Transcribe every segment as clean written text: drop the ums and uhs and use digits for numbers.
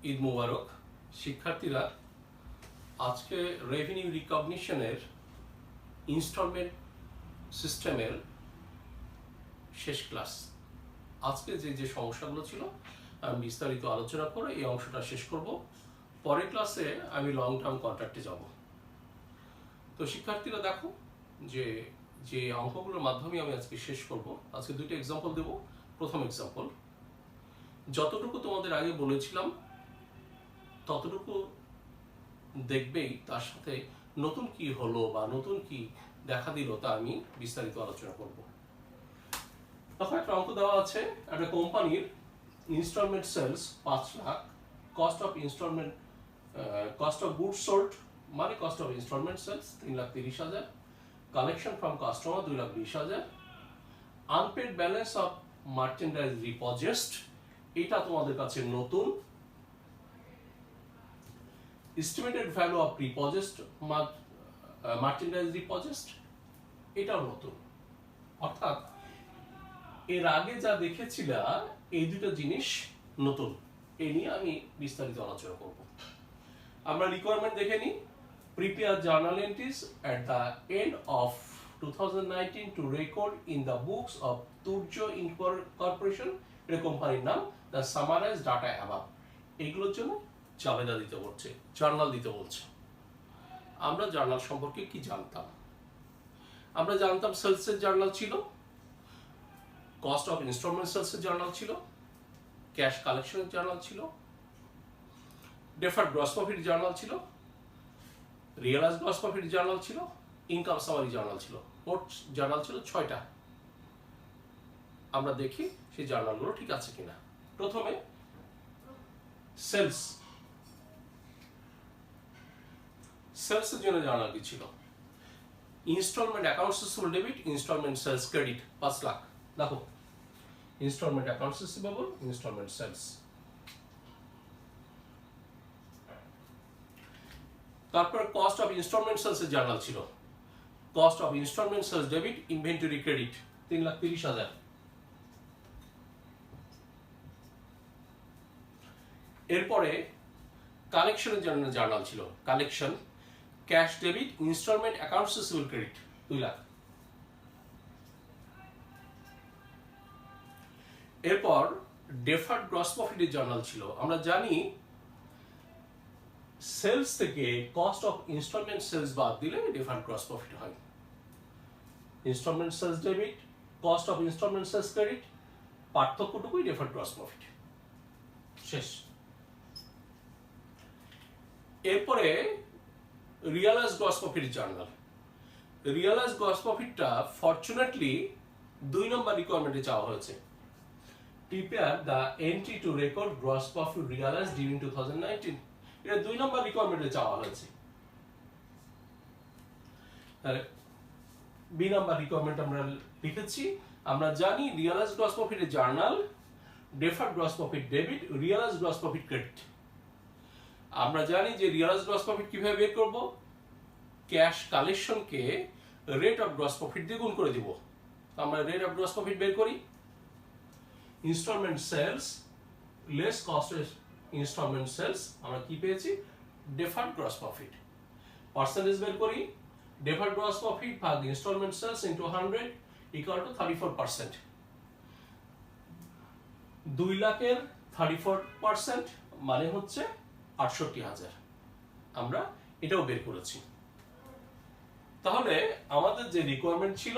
ঈদ মুবারক। শিক্ষার্থীরা, আজকে revenue রিকগনিশনের instalment সিস্টেমের শেষ ক্লাস। আজকে যে সমস্যাগুলো ছিল আমি বিস্তারিত আলোচনা করে এই অংশটা শেষ করব। পরের ক্লাসে আমি লং টার্ম কন্ট্রাক্টে যাব। তো শিক্ষার্থীরা দেখো, যে অঙ্কগুলোর মাধ্যমে আমি আজকে শেষ করব। আজকে দুটো এক্সাম্পল দেব। প্রথম এক্সাম্পল, যতটুকু তোমাদের আগে বলেছিলাম ততটুকু দেখবেই, তার সাথে নতুন কি হলো বা নতুন কি দেখা দিল তা আমি বিস্তারিত আলোচনা করব। তখন একটা অঙ্ক দেওয়া আছে, একটা কোম্পানির instalment sales 5 lakh, cost of instalment cost of goods sold মানে cost of instalment sales 3,30,000, collection from customer 2,20,000, unpaid balance of merchandise repossessed, এটা তোমাদের কাছে নতুন, estimated value of repossessed merchandise repossessed, এটাও নতুন। অর্থাৎ এর আগে যা দেখেছিলা এই দুটো জিনিস নতুন। এই নিয়ে আমি বিস্তারিত আলোচনা করব। আমরা রিকোয়ারমেন্ট দেখে নিই। Prepare journal entries at the end of 2019 to record in the books of Turya incorporation, এটা কোম্পানির নাম, দ্য সামারাইজ ডাটা অ্যাবাভ। এইগুলোর জন্য চাবেদা দিতে বলছে, জার্নাল দিতে বলছে। আমরা জার্নাল সম্পর্কে কি জানতাম? আমরা জানতাম সেলসের জার্নাল ছিল, কস্ট অফ ইনস্টলমেন্ট সেলসের জার্নাল ছিল, ক্যাশ কালেকশনের জার্নাল ছিল, ডেফার্ড গ্রস প্রফিট জার্নাল ছিল, রিয়েলাইজ গ্রস প্রফিট জার্নাল ছিল, ইনকাম সামারি জার্নাল ছিল। মোট জার্নাল ছিল 6টা। আমরা দেখি সেই জার্নালগুলো ঠিক আছে কিনা। প্রথমে সেলসের জন্য জার্নাল কি ছিল? Instalment accounts receivable debit, instalment sales credit 5 lakh. দেখো, instalment accounts receivable, instalment sales. তারপর কস্ট অফ ইনস্টলমেন্ট সেলস এর জার্নাল ছিল, cost of instalment sales debit, inventory credit 3,30,000। এরপরে কালেকশনের জন্য জার্নাল ছিল, collection, cash debit, instalment accounts receivable credit 2 lakh. এরপর deferred gross প্রফিটের জার্নাল ছিল। আমরা জানি সেলস থেকে কস্ট অফ ইনস্টলমেন্ট সেলস বাদ দিলে ডেফার্ড গ্রস প্রফিট হয়। Instalment sales debit, cost of instalment sales credit, পার্থক্যটুকুই ডেফার্ড গ্রস প্রফিট। শেষ। এরপরে realise gross profit journal. Realise gross প্রফিটটা ফরচুনেটলি 2 নম্বর রিকোয়ারমেন্টে চাওয়া হয়েছে। Prepare the entry to record gross profit realise during 2019, এটা 2 number রিকোয়ারমেন্টে চাওয়া হয়েছে। বি নাম্বার রিকোয়ারমেন্ট আমরা লিখেছি। আমরা জানি রিয়েলাইজ গ্রস প্রফিটের journal, deferred gross profit debit, realise gross profit credit. আমরা জানি যে রিয়েলাইজ গ্রস প্রফিট কিভাবে বের করব? ক্যাশ কালেকশনকে রেট অফ গ্রস প্রফিট দিয়ে গুণ করে দিব। আমরা রেট অফ গ্রস প্রফিট বের করি, installment sales less cost installment sales, আমরা কি পেয়েছি? Deferred gross profit. পার্সেন্টেজ বের করি, ডেফার্ড গ্রস প্রফিট ভাগ installment sales into 100 equal to 34%। 2 লাখের 34% মানে হচ্ছে 68,000। আমরা এটাও বের করেছি। তাহলে আমাদের যে রিকোয়ারমেন্ট ছিল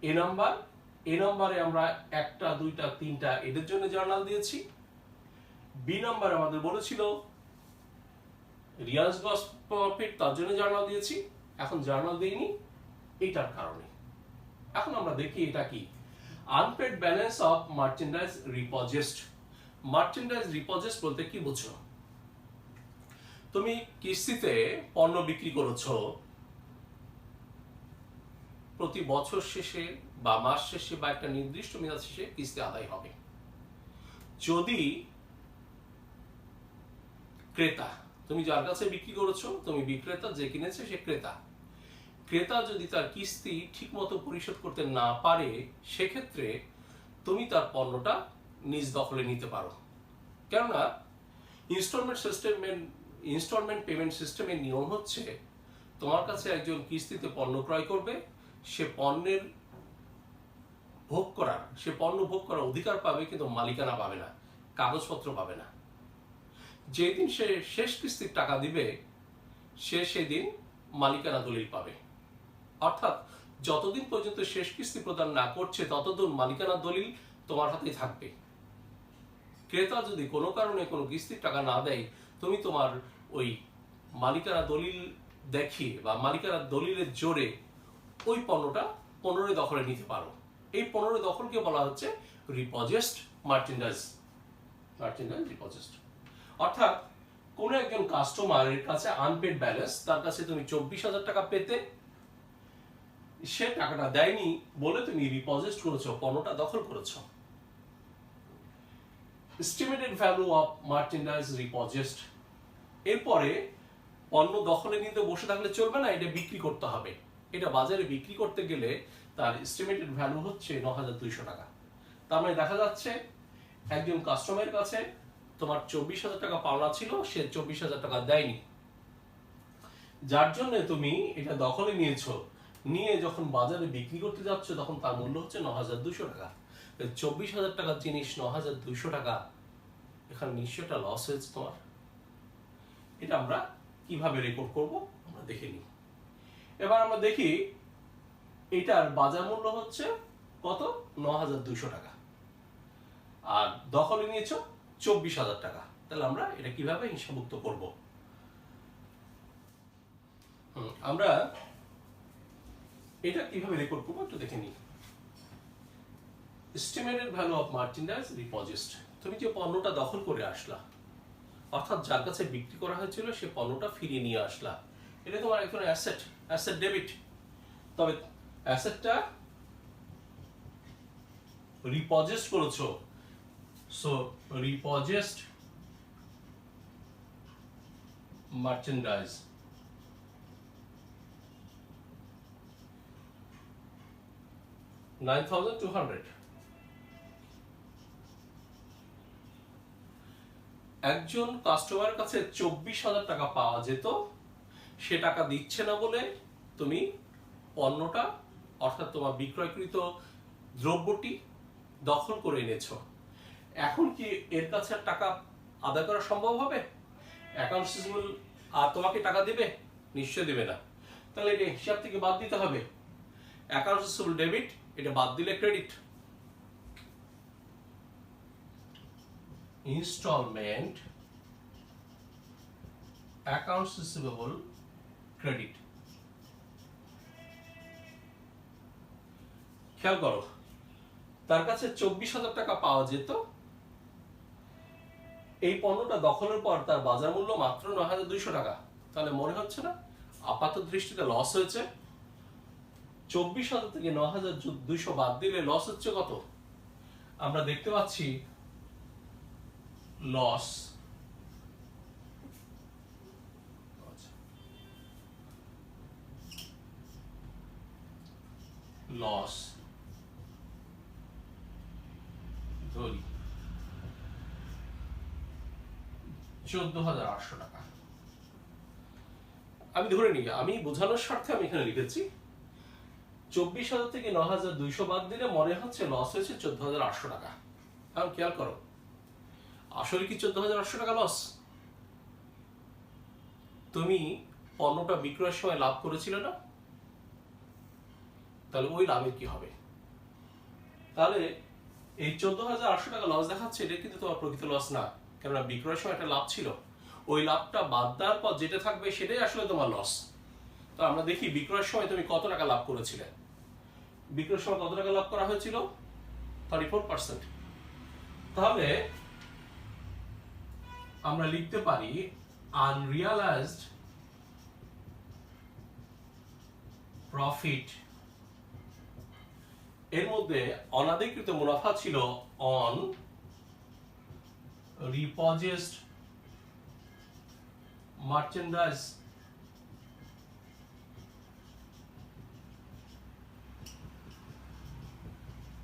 এ নাম্বারে আমরা 1টা 2টা 3টা এদের জন্য জার্নাল দিয়েছি। বি নাম্বার আমাদের বলেছিল রিয়েলাইজ গ্রস প্রফিট, তার জন্য জার্নাল দিয়েছি। এখন জার্নাল দেইনি এইটার কারণে। এখন আমরা দেখি এটা কি। Unpaid balance of merchandise repossessed. Merchandise repossessed বলতে কি বুঝছো? তুমি কিস্তিতে পণ্য বিক্রি করেছো, প্রতি বছর শেষে বা মাস শেষে বা একটা নির্দিষ্ট মেয়াদ শেষে কিস্তি আদায় হবে। যদি ক্রেতা, তুমি যার কাছে বিক্রি করেছো, তুমি বিক্রেতা, যে কিনেছে সে ক্রেতা, ক্রেতা যদি তার কিস্তি ঠিকমতো পরিশোধ করতে না পারে, সেক্ষেত্রে তুমি তার পণ্যটা নিজ দখলে নিতে পারো। কেননা ইনস্টলমেন্ট পেমেন্ট সিস্টেমের নিয়ম হচ্ছে, তোমার কাছে একজন কিস্তিতে পণ্য ক্রয় করবে, সে পণ্য ভোগ করার অধিকার পাবে, কিন্তু মালিকানা পাবে না, কাগজপত্র পাবে না। যেদিন সে শেষ কিস্তির টাকা দিবে, সে সেদিন মালিকানা দলিল পাবে। অর্থাৎ যতদিন পর্যন্ত শেষ কিস্তি প্রদান না করছে, ততদিন মালিকানা দলিল তোমার হাতেই থাকবে। ক্রেতা যদি কোনো কারণে কোনো কিস্তির টাকা না দেয়, তুমি তোমার ওই মালিকানা দলিল দেখিয়ে বা মালিকানা দলিলের জোরে ওই পণ্যটা পুনরায় দখলে নিতে পারো। এই পুনরায় দখলকে বলা হচ্ছে রিপজেসড মার্চেন্ডাইজ রিপজেসড। অর্থাৎ কোনো একজন কাস্টমারের কাছে আনপেড ব্যালেন্স, তার কাছে তুমি 24,000 টাকা পেতে, সে টাকাটা দেয়নি বলে তুমি রিপজেসড করেছো, পণ্যটা দখল করেছো। Estimated value of merchandise repossessed. এরপরে পণ্য দখলে নিতে বসে থাকলে চলবে না, এটা বিক্রি করতে হবে। এটা বাজারে বিক্রি করতে গেলে তার এস্টিমেটেড ভ্যালু হচ্ছে 9,200 টাকা। তার মানে দেখা যাচ্ছে একজন কাস্টমারের কাছে তোমার 24,000 টাকা পাওনা ছিল, সে 24,000 টাকা দেয়নি, যার জন্য তুমি এটা দখলে নিয়েছো। নিয়ে যখন বাজারে বিক্রি করতে যাচ্ছ, তখন তার মূল্য হচ্ছে 9,200 টাকা। 24,000 টাকার জিনিস 9,200 টাকা, এখানে নিশ্চয়ই একটা লস হয়েছে তোমার। এটা আমরা কিভাবে রেকর্ড করব আমরা দেখে নিই। এবার আমরা দেখি এটার বাজার মূল্য হচ্ছে কত, 9,200 টাকা, আর দখলে নিয়েছো 24,000 টাকা। তাহলে আমরা এটা কিভাবে হিসাবমুক্ত করব? আমরা এটা কিভাবে রেকর্ড করবো একটু দেখে নিই। Estimated value of merchandise repossessed. তুমি যে পণ্যটা দখল করে আসলা, অর্থাৎ যার কাছে বিক্রি করা হয়েছিল, সে পণ্যটা ফিরিয়ে নিয়ে আসলা, এটা তোমার একজন অ্যাসেট ডেবিট। তবে অ্যাসেটটা রিপজেসড করেছো, সো রিপজেসড মার্চেন্ডাইজ। $9,200। একজন কাস্টমারের কাছে 24,000 টাকা পাওয়া যেত, সে টাকা দিচ্ছে না বলে তুমি পণ্যটা, অর্থাৎ তোমার বিক্রয়কৃত দ্রব্যটি দখল করে এনেছো। এখন কি এর কাছে টাকা আদায় করা সম্ভব হবে? অ্যাকাউন্টস রিসিভেবল আর তোমাকে টাকা দেবে? নিশ্চয় দেবে না। তাহলে এটা হিসাব থেকে বাদ দিতে হবে। অ্যাকাউন্টস রিসিভেবল ডেবিট, এটা বাদ দিলে credit. Installment accounts receivable credit. খেয়াল করো, তার কাছে 24,000 টাকা পাওয়া যেত, এই পণ্যটা দখলের পর তার বাজার মূল্য মাত্র 9,200 টাকা। তাহলে মনে হচ্ছে না আপাত দৃষ্টিতে লস হয়েছে? 24,000 থেকে 9,200 বাদ দিলে লস হচ্ছে কত? আমরা দেখতে পাচ্ছি লস ধরি 14,800 টাকা। আমি ধরে নিই, আমি বোঝানোর স্বার্থে আমি এখানে লিখেছি 24,000 থেকে 9,200 বাদ দিলে মনে হচ্ছে লস হয়েছে 14,800 টাকা। এখন খেয়াল করো, আসলে কি 14,800 টাকা লস? তুমি পণ্যটা বিক্রয়ের সময় লাভ করেছিলে না? তাহলে ওই লাভের কি হবে? তাহলে এই 14,800 টাকা লস দেখাচ্ছে, এটা কিন্তু তোমার প্রকৃত লস না, কেননা বিক্রয়ের সময় একটা লাভ ছিল। ওই লাভটা বাদ দেওয়ার পর যেটা থাকবে সেটাই আসলে তোমার লস। তো আমরা দেখি বিক্রয়ের সময় তুমি কত টাকা লাভ করেছিলে। বিক্রয়ের সময় কত টাকা লাভ করা হয়েছিল? 34%। তাহলে আমরা লিখতে পারি আনরিয়ালাইজড প্রফিট, এর মধ্যে অনাধিকৃত মুনাফা ছিল অন রিপজেসড মার্চেন্ডাইজ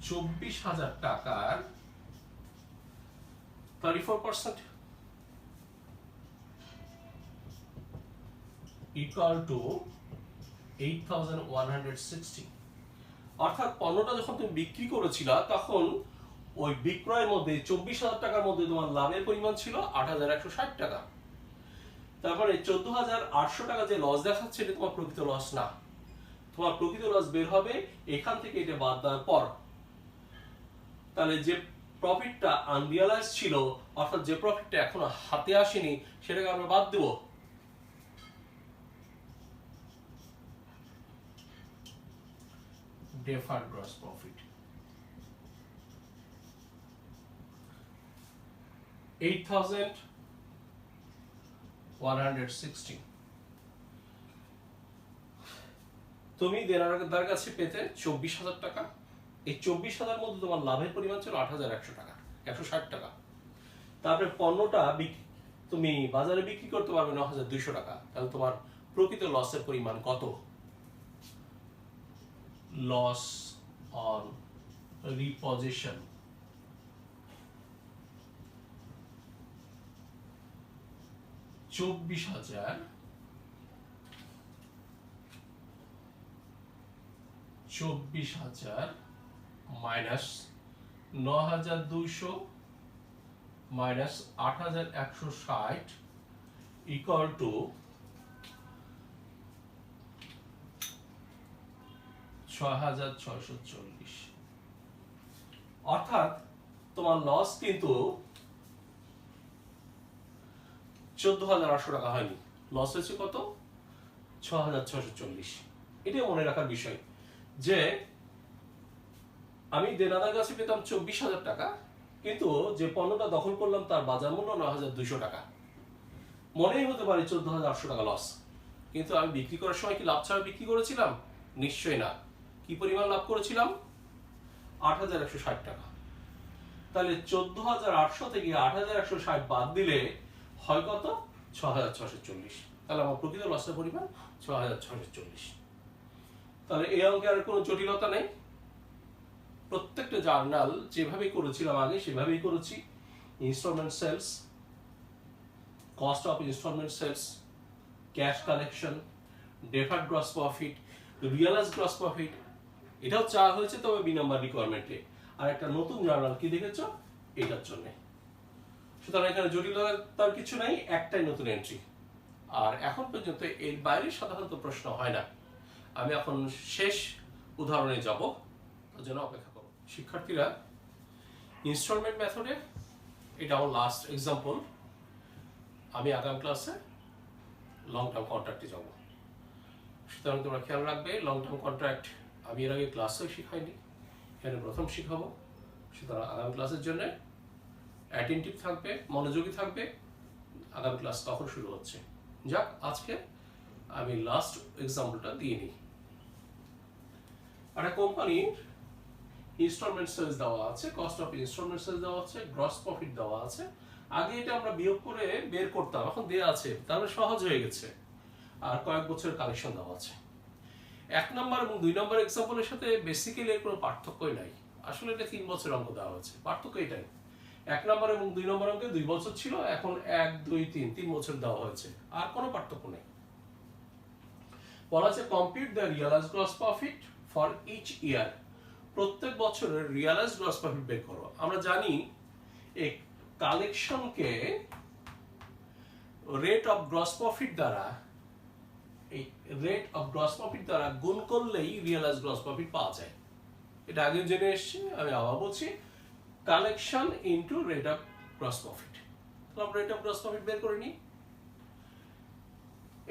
24,000 টাকার 34%। Equal to 8,160। অর্থাৎ পণ্যটা যখন তুমি বিক্রি করেছিলা তখন ওই বিক্রয়ের মধ্যে 24,000 টাকার মধ্যে তোমার লাভের পরিমাণ ছিল 8,160 টাকা। তারপরে 14,800 টাকা যে লস দেখাচ্ছে এটা তোমার প্রকৃত লস না, তোমার প্রকৃত লস বের হবে এখান থেকে এটা বাদ দেওয়ার পর। তাহলে যে প্রফিটটা আনরিয়ালাইজ ছিল, অর্থাৎ যে প্রফিটটা এখনো হাতে আসেনি, সেটাকে আমরা বাদ দেব। deferred gross profit 8,160। তুমি দেনাদার কাছে পেতে 24,000 টাকা, এই 24,000 মধ্যে তোমার লাভের পরিমাণ ছিল 8,100 টাকা, 160 টাকা। তারপরে পণ্যটা তুমি বাজারে বিক্রি করতে পারবে 9,200 টাকা, তাহলে তোমার প্রকৃত লসের পরিমাণ কত? Loss on repossession 24,000 minus 9,200 minus 8,160 equal to 6,640। অর্থাৎ তোমার লস কিন্তু 14,800 টাকা হয়নি, লস হয়েছে কত? 6,640। এটাই মনে রাখার বিষয় যে আমি দেনাদার কাছে পেতাম 24,000 টাকা, কিন্তু যে পণ্যটা দখল করলাম তার বাজার মূল্য 9,200 টাকা। মনেই হতে পারে 14,800 টাকা লস, কিন্তু আমি বিক্রি করার সময় কি লাভ ছাড়া বিক্রি করেছিলাম? নিশ্চয়ই না। কি পরিমাণ লাভ করেছিলাম? 8,160 টাকা। তাহলে 14,800 থেকে 8,160 বাদ দিলে হয় কত? 6,640। তাহলে আমার প্রকৃত লসের পরিমাণ 6,640। তাহলে এই অঙ্কে আর কোনো জটিলতা নেই, প্রত্যেকটা জার্নাল যেভাবে করেছিলাম আগে সেভাবেই করেছি। Installment sales, cost of instalment sales, cash collection, deferred gross profit, realize gross profit, এটাও চাওয়া হয়েছে, তবে বি নাম্বার রিকোয়ারমেন্টে। আর একটা নতুন জার্নাল কি দেখেছো? এটার জন্য। সুতরাং এখানে জটিলতার কিছু নাই, একটাই নতুন এন্ট্রি। আর এখন পর্যন্ত এর বাইরে সাধারণত প্রশ্ন হয় না। আমি এখন শেষ উদাহরণে যাব, তার জন্য অপেক্ষা করো। শিক্ষার্থীরা, ইনস্টলমেন্ট মেথডে এটা আমার লাস্ট এক্সাম্পল। আমি আগামী ক্লাসে লং টার্ম কন্ট্রাক্টে যাব। সুতরাং তোমরা খেয়াল রাখবে, লং টার্ম কন্ট্রাক্ট আমি এর আগে ক্লাসেও শিখাইনি, এখানে প্রথম শিখাবো। সুতরাং আগামী ক্লাসের জন্য অ্যাটেন্টিভ থাকবে, মনোযোগী থাকবে। আগামী ক্লাস কখন শুরু হচ্ছে? যাক, আজকে আমি লাস্ট এক্সাম্পলটা দিয়ে নিই। একটা কোম্পানির ইনস্টলমেন্ট সেলস দেওয়া আছে, কস্ট অফ ইনস্টলমেন্ট সেলস দেওয়া আছে, গ্রস প্রফিট দেওয়া আছে। আগে এটা আমরা বিয়োগ করে বের করতাম, এখন দেওয়া আছে, তাহলে সহজ হয়ে গেছে। আর কয়েক বছরের কালেকশন দেওয়া আছে। 1 নম্বর এবং 2 নম্বর এক্সাম্পলের সাথে বেসিক্যালি এর কোনো পার্থক্যই নাই। আসলে এটা 3 বছরের অঙ্ক দেওয়া হয়েছে, পার্থক্য এটাই। 1 নম্বর এবং 2 নম্বর অঙ্কে 2 বছর ছিল, এখন 1, 2, 3 বছর দেওয়া হয়েছে, আর কোনো পার্থক্য নেই। বলা আছে compute the realized gross profit for each year. প্রত্যেক বছরের রিয়ালাইজড গ্রস প্রফিট বের করো। আমরা জানি এই কালেকশনকে রেট অফ গ্রস প্রফিট দ্বারা গুণ করলেই রিয়ালাইজড গ্রস প্রফিট পাওয়া যায়। এটা আগে জেনে এসেছি, আমি আবার বলছি, collection into rate of gross profit. আমরা রেট অফ গ্রস প্রফিট বের করে নিই।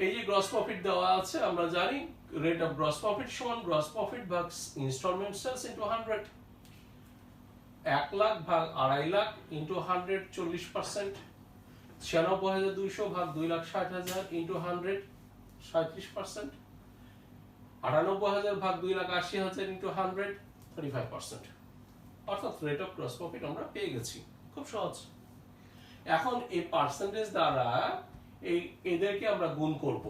এই যে গ্রস প্রফিট দেওয়া আছে, আমরা জানি রেট অফ গ্রস প্রফিট সমান গ্রস প্রফিট ভাগ ইনস্টলমেন্ট সেলস ইনটু 100। 1 লাখ ভাগ 2.5 লাখ ইনটু 100 40%। 96,200 ভাগ 2,60,000 ইনটু 100 37%। 98,000 ভাগ 2,80,000 ইনটু 100 35%। অর্থাৎ রেট অফ গ্রস প্রফিট আমরা পেয়ে গেছি, খুব সহজ। এখন এই পার্সেন্টেজ দ্বারা এদেরকে আমরা গুণ করব।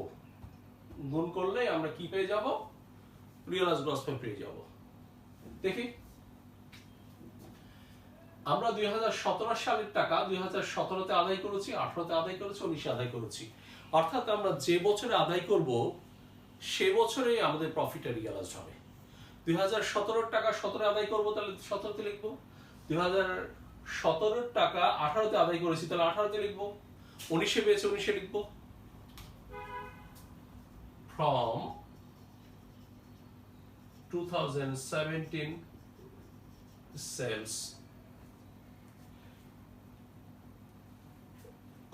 গুণ করলে আমরা কি পেয়ে যাব? রিয়ালাইজড গ্রস প্রফিট পেয়ে যাব। দেখি, আমরা 2017 সালের টাকা 2017 তে আদায় করেছি, 18 তে আদায় করেছি, 19 আদায় করেছি। অর্থাৎ আমরা যে বছরে আদায় করব সে বছরেই আমাদের প্রফিটটা রিয়ালাইজ হবে। 2017 টাকা 17 আদায় করবো তাহলে 17তে লিখবো, 2017 টাকা 18তে আদায় করেছি তাহলে 18তে লিখবো, 19-এ পেয়েছে 19-এ লিখবো। From 2017 sales,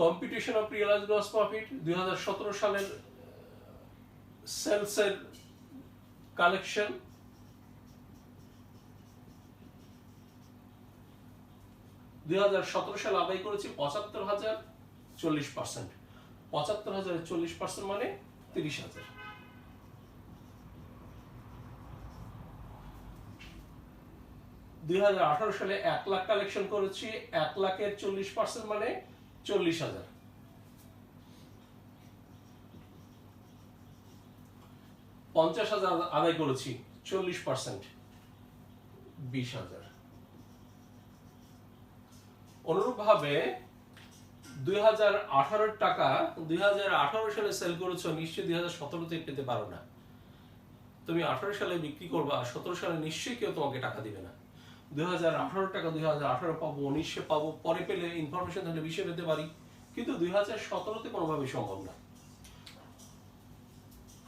computation of realized gross profit 2017 সালের সেলস এর কালেকশন, সালে আদায় করেছি 75,000, 40%, 75,000-এর 40% মানে 30,000। 2018 সালে 1 লাখ কালেকশন করেছি, 1 লাখের 40% মানে 40,000। 50,000 আদায় করেছি, 40%, 20,000। অনুরূপভাবে 2018 টাকা 2018 সালে সেল করেছো, নিশ্চয়ই 2017তে পেতে পারো না। তুমি 18 সালে বিক্রি করবা, 17 সালে নিশ্চয়ই কেউ তোমাকে টাকা দিবে না। 2018 টাকা 2018 পাবো, 19-এ পাবো, পরে পেলে ইনফরমেশন তাহলে 20-এ পেতে পারি, কিন্তু 2017তে কোনোভাবেই সম্ভব না।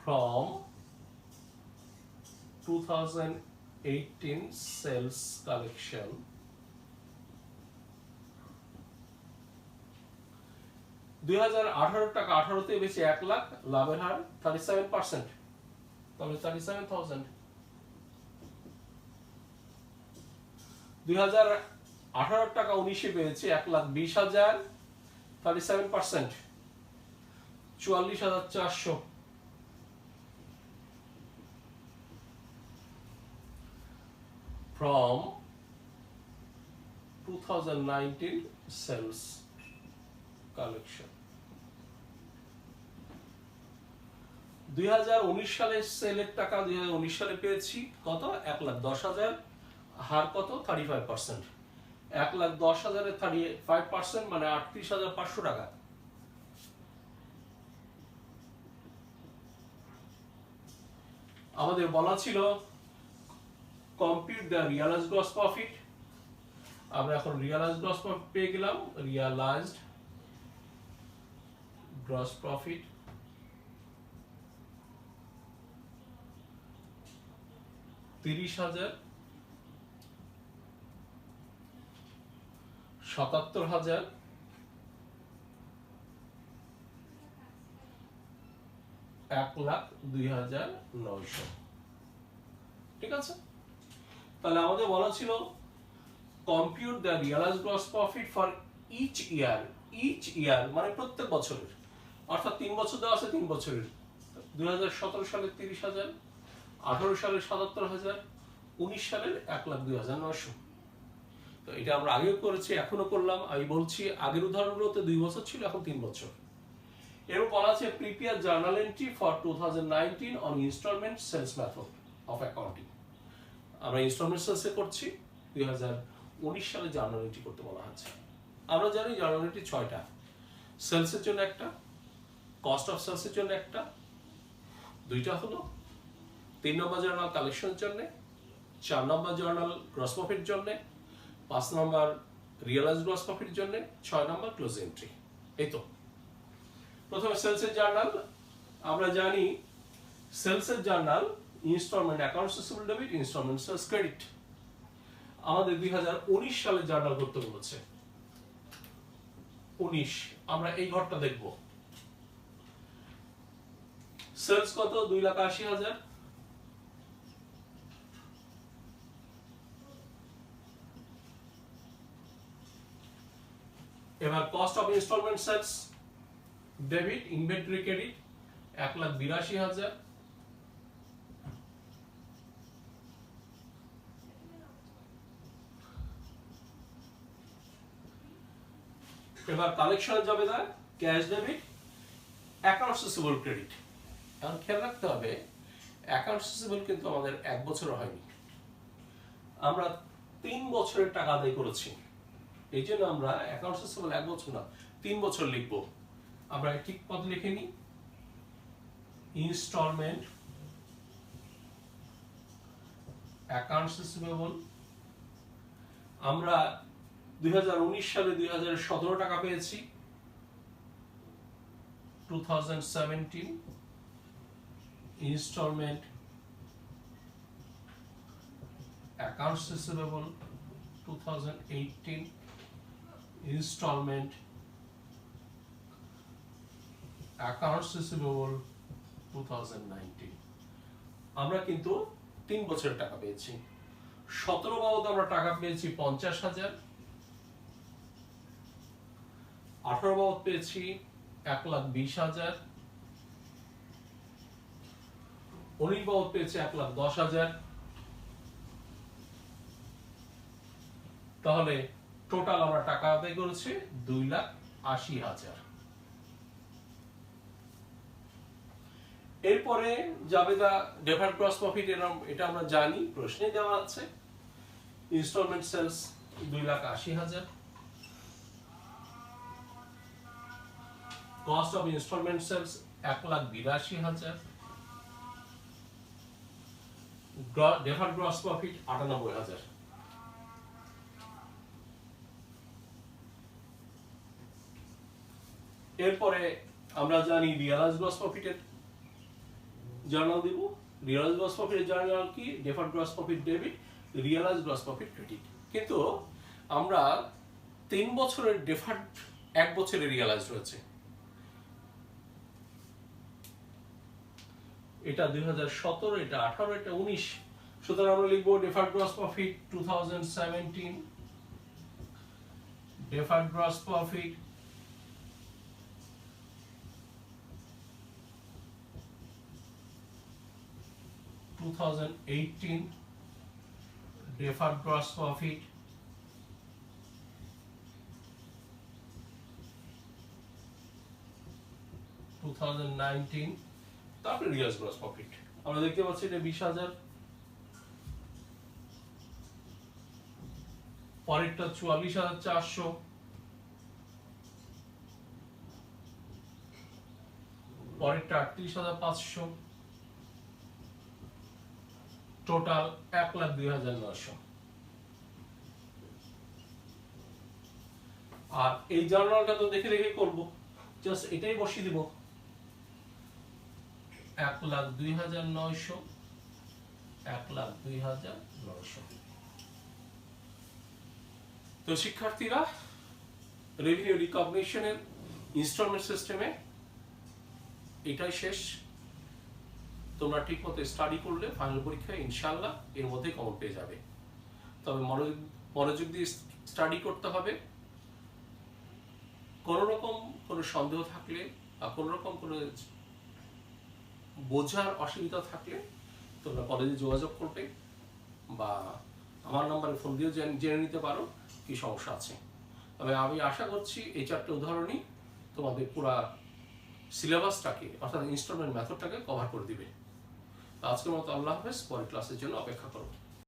From 2018 sales collection, 2018 টাকা 18তে বেশি 1 লাখ, লাভের হার 37%, তাহলে 37,000। 2018 টাকা 19-এ পেয়েছি 1,20,000, 37%, 44,400। From 2019 sales collection, 2019 সালে সেলের টাকা 2019 সালে পেয়েছি কত, 1,10,000, হার কত, 35%, 1,10,000-এর 35% মানে 38,500 টাকা। আমাদের বলা ছিল compute the realized gross profit, আমরা এখন realized gross profit পেয়ে গেলাম। realized gross profit $30,000, 77,000, 1,02,900। ঠিক আছে, তাহলে আমাদের বলা ছিল compute the realized gross profit for each year, each year মানে প্রত্যেক বছরের, অর্থাৎ 3 বছর দেওয়া আছে 3 বছরের। 2017 সালে 30,000, 18 সালে 77,000, 19 সালের 1,02,900। তো এটা আমরা আগেও করেছি, এখনো করলাম। আমি বলছি আগের উদাহরণগুলোতে 2 বছর ছিল, এখন 3 বছর। এরপর বলা আছে prepare journal entry for 2019 on installment sales method of accounting. আমরা ইনস্টলমেন্ট সেলসে করছি, 2019 সালে জার্নাল এন্ট্রি করতে বলা হচ্ছে। আমরা জানি জার্নাল এন্ট্রি 6টা, সেলসের জন্য একটা, কস্ট অফ সেলসের জন্য একটা, 2টা হলো, 3 নম্বর জার্নাল কালেকশনের জন্য, 4 নম্বর জার্নাল গ্রস প্রফিট জন্য, 5 নম্বর রিয়েলাইজড গ্রস প্রফিট জন্য, 6 নম্বর ক্লোজ এন্ট্রি। এই তো প্রথমে সেলসের জার্নাল। আমরা জানি সেলসের journal instalment accounts receivable debit, instalment sales credit. আমাদের 2019 সালে জার্নাল করতে বলেছে, 19। আমরা এই ঘরটা দেখব। সেলস কত, 2,80,000, এবার cost of instalment sales debit, inventory credit 1,82,000, এবার কালেকশনের যাবে না, cash debit, accounts receivable credit. এখন খেয়াল রাখতে হবে অ্যাকাউন্টস রিসিভেবল কিন্তু আমাদের 1 বছর হয়নি, আমরা 3 বছরের টাকা আদায় করেছি। এই জন্য আমরা অ্যাকাউন্টস রিসিভেবল 1 বছর না 3 বছর লিখবো। আমরা ঠিক পদ লিখে নিই, ইনস্টলমেন্ট অ্যাকাউন্টস রিসিভেবল। আমরা 2019 সালে 2017 টাকা পেয়েছি, 2017 installment accounts receivable, 2018 installment accounts receivable, 2019। আমরা কিন্তু 3 বছরের টাকা পেয়েছি। 17 বাবদ আমরা টাকা পেয়েছি 50,000, 18 বাবদ পেয়েছি 1,20,000, 19 বাবদ পেয়েছি 1,10,000। তাহলে টোটাল আমরা টাকা আদায় করেছি 2,80,000। এরপরে যাবে দা ডেফার্ড গ্রস প্রফিট, এটা আমরা জানি, প্রশ্নে দেওয়া আছে। Installment sales 2,80,000, cost of instalment sales 1,82,000, deferred gross profit 98,000। এরপরে আমরা জানি রিয়ালাইজ গ্রস প্রফিটের জার্নাল দিব। রিয়ালাইজ গ্রস প্রফিটের জার্নাল কি? Deferred gross profit debit, realize gross profit credit. কিন্তু আমরা 3 বছরের ডেফার্ড, 1 বছরের রিয়ালাইজ রয়েছে। এটা 2017, এটা 18, এটা 19। সুতরাং আমরা লিখবো deferred gross profit 2017, deferred gross profit 2018, deferred gross profit 2019, তারপরে রিয়ালাইজ গ্রস প্রফিট। আমরা দেখতে পাচ্ছি এটা 20,000, পরেরটা 44,400, পরেরটা 38,500, টোটাল 1,02,900। আর এই জার্নালটা তো দেখে দেখে করব, জাস্ট এটাই বসিয়ে দিব, 1,02,900, 1,02,900। তো শিক্ষার্থীরা, রেভিনিউ রিকগনিশনের ইনস্টলমেন্ট সিস্টেমে এটাই শেষ। তোমরা ঠিকমতো স্টাডি করলে ফাইনাল পরীক্ষায় ইনশাআল্লাহ এর মধ্যে কমন পেয়ে যাবে। তবে মনোযোগ দিয়ে স্টাডি করতে হবে। কোনো রকম কোনো সন্দেহ থাকলে বা কোনো রকম কোনো বোঝার অসুবিধা থাকলে তোমরা কলেজে যোগাযোগ করবে বা আমার নাম্বারে ফোন দিয়েও জেনে নিতে পারো কি সমস্যা আছে। তবে আমি আশা করছি এই 4টে উদাহরণই তোমাদের পুরা সিলেবাসটাকে, অর্থাৎ ইনস্টলমেন্ট মেথডটাকে কভার করে দিবে। আজকের মতো আল্লাহ হাফেজ, পরের ক্লাসের জন্য অপেক্ষা করো।